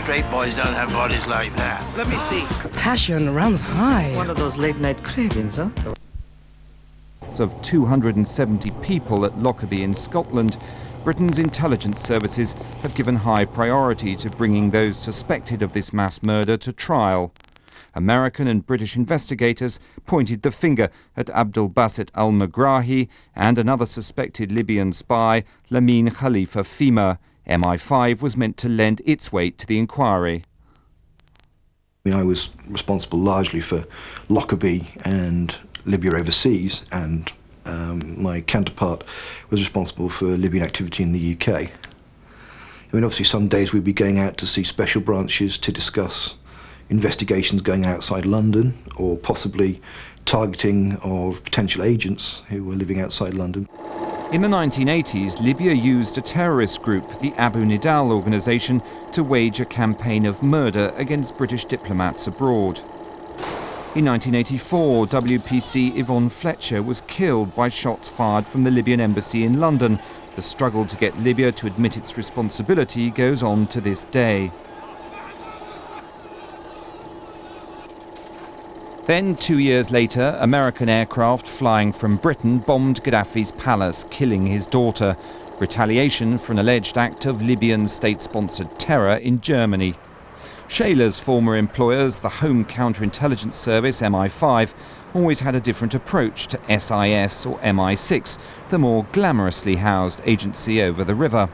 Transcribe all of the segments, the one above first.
Straight boys don't have bodies like that. Let me see. Passion runs high. One of those late-night cravings, huh? Of 270 people at Lockerbie in Scotland, Britain's intelligence services have given high priority to bringing those suspected of this mass murder to trial. American and British investigators pointed the finger at Abdel Basset al-Megrahi and another suspected Libyan spy, Lamine Khalifa Fhimah. MI5 was meant to lend its weight to the inquiry. I was responsible largely for Lockerbie and Libya overseas, and my counterpart was responsible for Libyan activity in the UK. I mean, obviously some days we'd be going out to see special branches to discuss investigations going outside London, or possibly targeting of potential agents who were living outside London. In the 1980s, Libya used a terrorist group, the Abu Nidal organisation, to wage a campaign of murder against British diplomats abroad. In 1984, WPC Yvonne Fletcher was killed by shots fired from the Libyan embassy in London. The struggle to get Libya to admit its responsibility goes on to this day. Then, 2 years later, American aircraft flying from Britain bombed Gaddafi's palace, killing his daughter. Retaliation for an alleged act of Libyan state-sponsored terror in Germany. Shayler's former employers, the Home Counterintelligence Service, MI5, always had a different approach to SIS or MI6, the more glamorously housed agency over the river.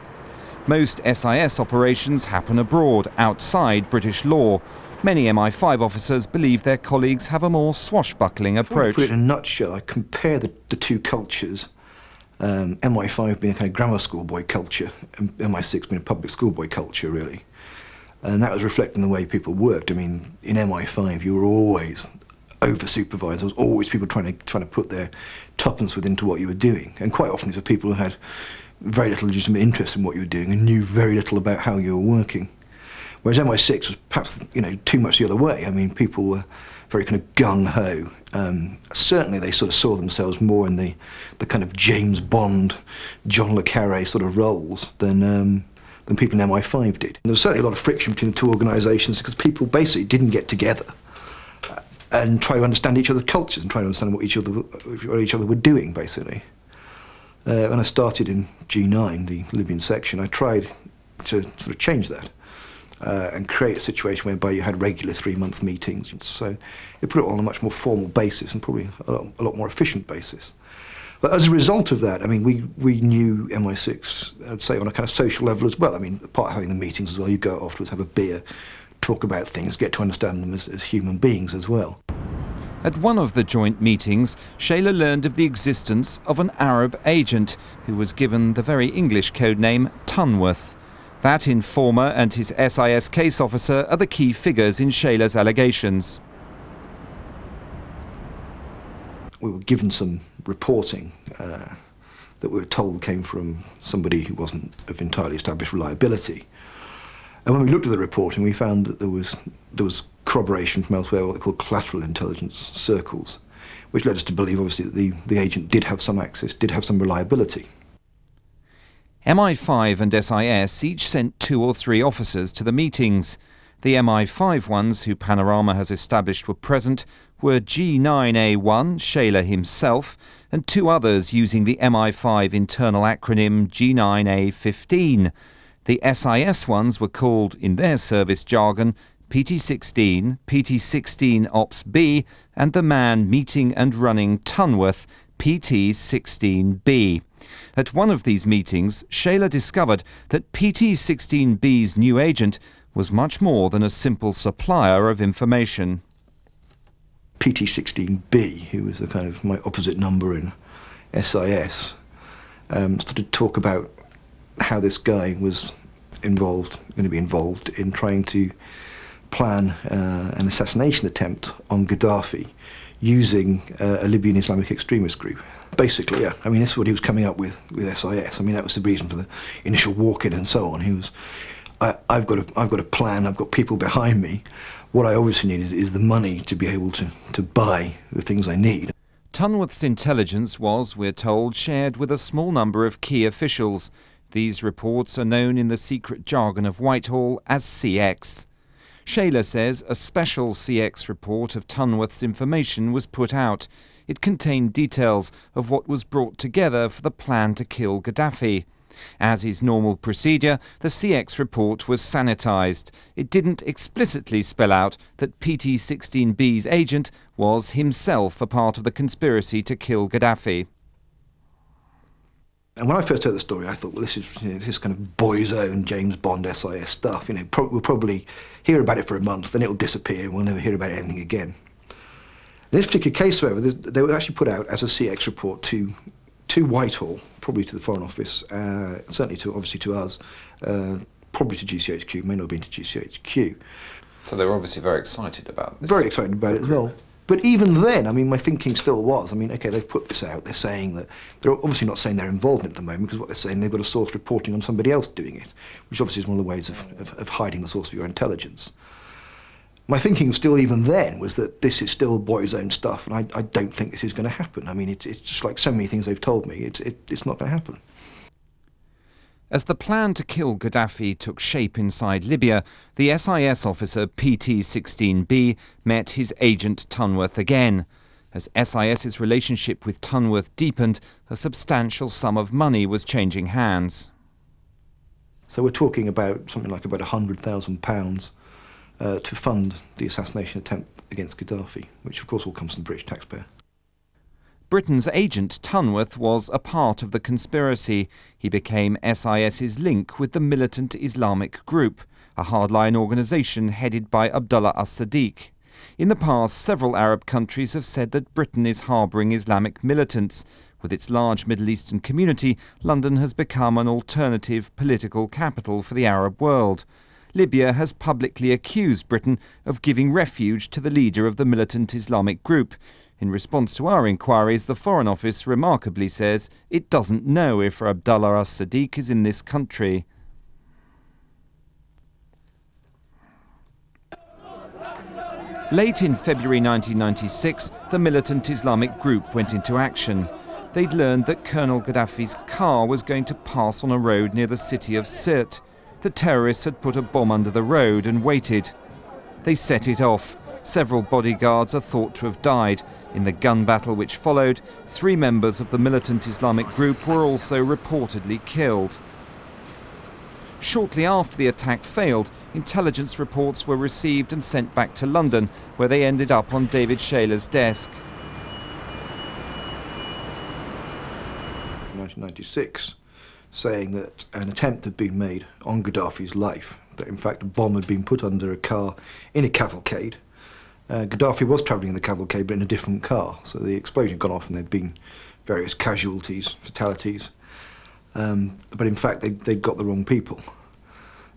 Most SIS operations happen abroad, outside British law. Many MI5 officers believe their colleagues have a more swashbuckling approach. To put it in a nutshell, I compare the two cultures, MI5 being a kind of grammar school boy culture, and MI6 being a public school boy culture, really. And that was reflecting the way people worked. I mean, in MI5, you were always over-supervised. There was always people trying to put their tuppence into what you were doing. And quite often these were people who had very little legitimate interest in what you were doing and knew very little about how you were working. Whereas MI6 was perhaps, too much the other way. I mean, people were very kind of gung-ho. Certainly they sort of saw themselves more in the kind of James Bond, John le Carré sort of roles than people in MI5 did. There was certainly a lot of friction between the two organisations because people basically didn't get together and try to understand each other's cultures and try to understand what each other were doing, basically. When I started in G9, the Libyan section, I tried to sort of change that and create a situation whereby you had regular 3-month meetings. So it put it on a much more formal basis and probably a lot more efficient basis. But as a result of that, I mean, we knew MI6, I'd say, on a kind of social level as well. I mean, part of having the meetings as well, you go afterwards, have a beer, talk about things, get to understand them as human beings as well. At one of the joint meetings, Shayler learned of the existence of an Arab agent who was given the very English codename Tunworth. That informer and his SIS case officer are the key figures in Shayler's allegations. We were given some reporting that we were told came from somebody who wasn't of entirely established reliability. And when we looked at the reporting, we found that there was corroboration from elsewhere, what they call collateral intelligence circles, which led us to believe, obviously, that the agent did have some access, did have some reliability. MI5 and SIS each sent 2 or 3 officers to the meetings. The MI5 ones, who Panorama has established were present, were G9A1, Shayler himself, and 2 others using the MI5 internal acronym G9A15. The SIS ones were called, in their service jargon, PT16, PT16 Ops B, and the man meeting and running Tunworth, PT16B. At one of these meetings, Shayler discovered that PT16B's new agent was much more than a simple supplier of information. PT16B, who was the kind of my opposite number in SIS, started to talk about how this guy was going to be involved in trying to plan an assassination attempt on Gaddafi using a Libyan Islamic extremist group. Basically, yeah, I mean, this is what he was coming up with SIS. I mean, that was the reason for the initial walk-in and so on. He was, I've got a plan, I've got people behind me. What I obviously need is the money to be able to buy the things I need. Tunworth's intelligence was, we're told, shared with a small number of key officials. These reports are known in the secret jargon of Whitehall as CX. Shayler says a special CX report of Tunworth's information was put out. It contained details of what was brought together for the plan to kill Gaddafi. As is normal procedure, the CX report was sanitised. It didn't explicitly spell out that PT-16B's agent was himself a part of the conspiracy to kill Gaddafi. And when I first heard the story, I thought, well, this is kind of boy's own James Bond SIS stuff. We'll probably hear about it for a month, then it'll disappear, and we'll never hear about anything again. In this particular case, however, they were actually put out as a CX report to Whitehall, probably to the Foreign Office, certainly obviously to us, probably to GCHQ, may not have been to GCHQ. So they were obviously very excited about this. Very excited about it as well. But even then, I mean, my thinking still was, OK, they've put this out, they're saying that, they're obviously not saying they're involved in it at the moment, because what they're saying, they've got a source reporting on somebody else doing it, which obviously is one of the ways of hiding the source of your intelligence. My thinking still even then was that this is still boy's own stuff, and I don't think this is going to happen. I mean, it's just like so many things they've told me, it's not going to happen. As the plan to kill Gaddafi took shape inside Libya, the SIS officer PT-16B met his agent Tunworth again. As SIS's relationship with Tunworth deepened, a substantial sum of money was changing hands. So we're talking about something like about £100,000 to fund the assassination attempt against Gaddafi, which of course all comes from the British taxpayer. Britain's agent Tunworth was a part of the conspiracy. He became SIS's link with the militant Islamic group, a hardline organisation headed by Abdullah as-Sadiq. In the past, several Arab countries have said that Britain is harbouring Islamic militants. With its large Middle Eastern community, London has become an alternative political capital for the Arab world. Libya has publicly accused Britain of giving refuge to the leader of the militant Islamic group. In response to our inquiries, the Foreign Office remarkably says it doesn't know if Abdullah as-Sadiq is in this country. Late in February 1996, the militant Islamic group went into action. They'd learned that Colonel Gaddafi's car was going to pass on a road near the city of Sirte. The terrorists had put a bomb under the road and waited. They set it off. Several bodyguards are thought to have died. In the gun battle which followed, 3 members of the militant Islamic group were also reportedly killed. Shortly after the attack failed, intelligence reports were received and sent back to London, where they ended up on David Shaylers' desk. In 1996, saying that an attempt had been made on Gaddafi's life, that in fact a bomb had been put under a car in a cavalcade. Gaddafi was travelling in the cavalcade but in a different car, so the explosion had gone off and there'd been various casualties, fatalities, but in fact they'd got the wrong people.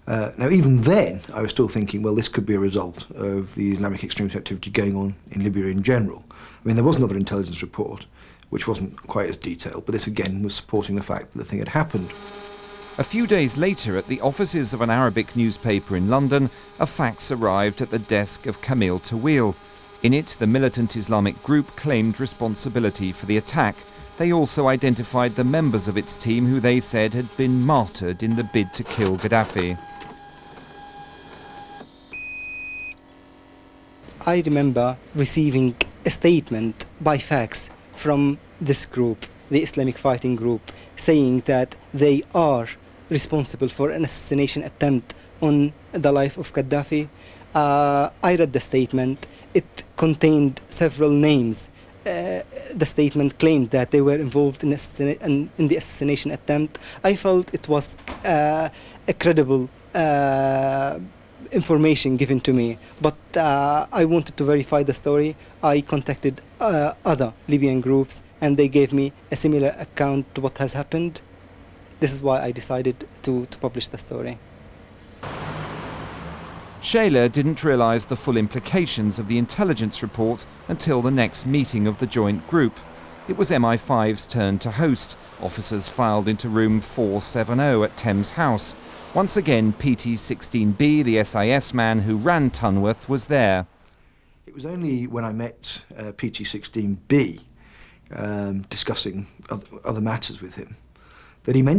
Now even then I was still thinking, well, this could be a result of the Islamic extremist activity going on in Libya in general. I mean, there was another intelligence report which wasn't quite as detailed, but this again was supporting the fact that the thing had happened. A few days later, at the offices of an Arabic newspaper in London, a fax arrived at the desk of Camille Tawil. In it, the militant Islamic group claimed responsibility for the attack. They also identified the members of its team who they said had been martyred in the bid to kill Gaddafi. I remember receiving a statement by fax from this group, the Islamic fighting group, saying that they are responsible for an assassination attempt on the life of Gaddafi. I read the statement. It contained several names. The statement claimed that they were involved in the assassination attempt. I felt it was a credible information given to me, but I wanted to verify the story. I contacted other Libyan groups and they gave me a similar account to what has happened. This is why I decided to publish the story. Shayler didn't realise the full implications of the intelligence report until the next meeting of the joint group. It was MI5's turn to host. Officers filed into room 470 at Thames House. Once again, PT-16B, the SIS man who ran Tunworth, was there. It was only when I met PT-16B discussing other matters with him that he mentioned